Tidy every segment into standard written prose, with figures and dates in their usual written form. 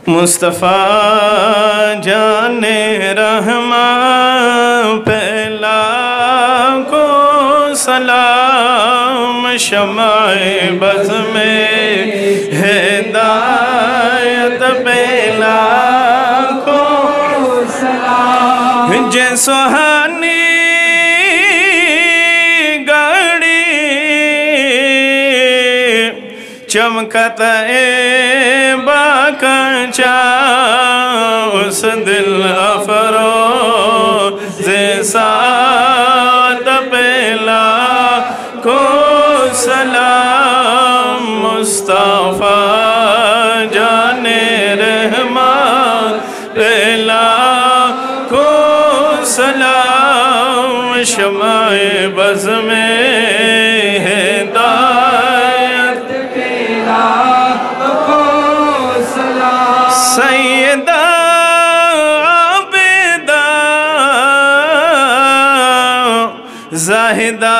مصطفیٰ جان رحماں پہلا کو سلام، شمع بز میں ہدایت پہلا کو سلام، جے سہانی چمکت باکچا اس دل افروز سات پہلا کو سلام، مصطفیٰ جان رحماں پہلا کو سلام، شمع بز میں سیدہ عابدہ زاہدہ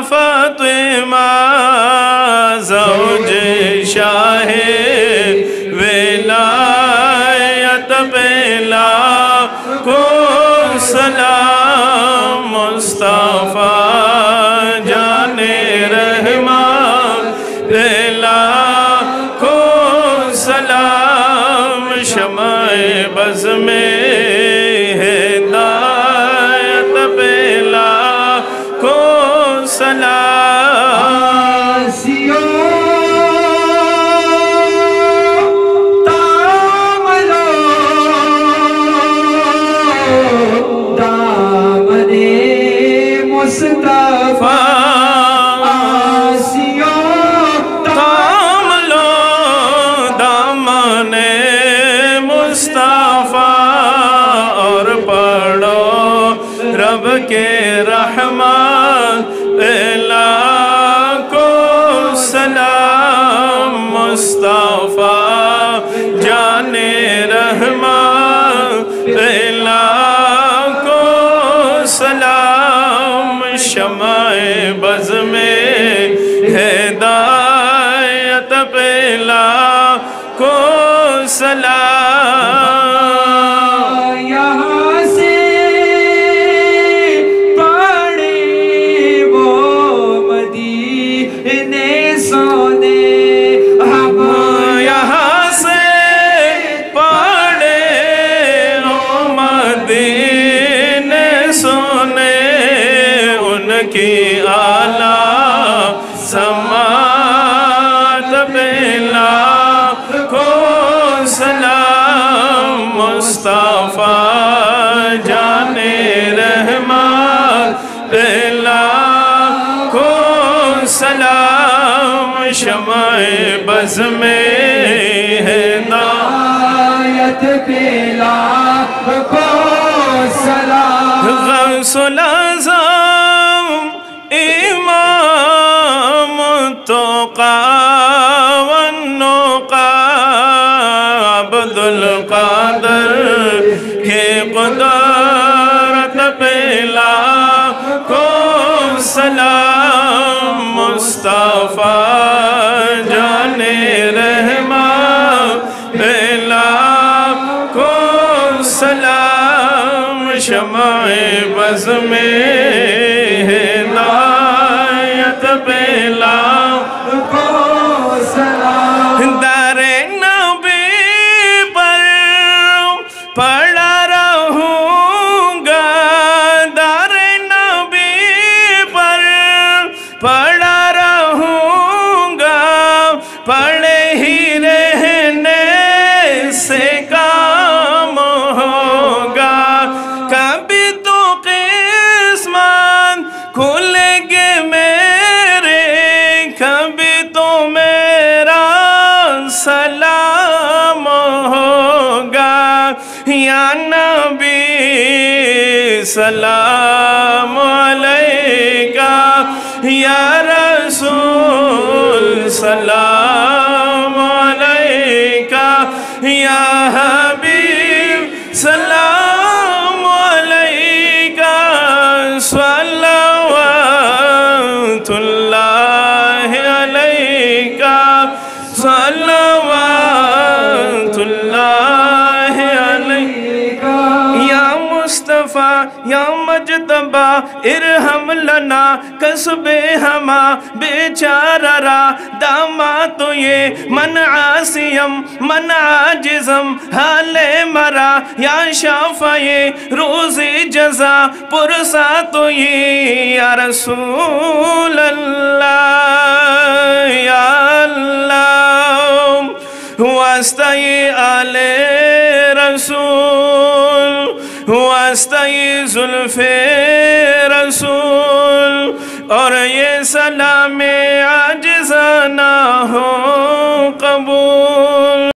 فاطمہ زوج شاہ ولایت پہلا کو سلام، مصطفیٰ جان رحماں پہلا کو سلام، شمع بز میں ہدایت پہلا کو سلام، تاملو دامن مصطفیٰ، رب کے رحمت پہلا کو سلام، مصطفیٰ جان رحماں پہلا کو سلام، شمع بز میں ہدایت پہلا کو سلام، یہاں سے کی اعلیٰ سماعت پہلا کو سلام، مصطفیٰ جان رحماں پہلا کو سلام، شمع بز میں ہدایت پہلا کو سلام، غوث الاعظم امام التقیٰ والنقیٰ، عبد القادر کے قدرت پہلا کو سلام، مصطفیٰ جان رحماں پہلا کو سلام، شمع بز میں ہدایت پہلا کو سلام، در نبی پر پڑا رہوں گا، در نبی پر پڑا رہوں گا، پڑے ہی رہنے سے کام ہوگا، کبھی تو قسمت کھلیں گے میرے، کبھی تو میرا سلام ہوگا، یا نبی سلام علیکہ، یا رسول سلام علیکہ، یا حبیب سلام علیکہ، صلوات اللہ علیکہ، صلوات یا مجتبہ ارحم لنا کسب ہما بیچارہ را داما تو یہ من عاصیم من عاجزم حال مرا یا شافعی روزی جزا پرسا تو یہ یا رسول اللہ یا اللہ واسطی آل رسول واسطی زلف رسول اور یہ سلام عاجزانہ ہو قبول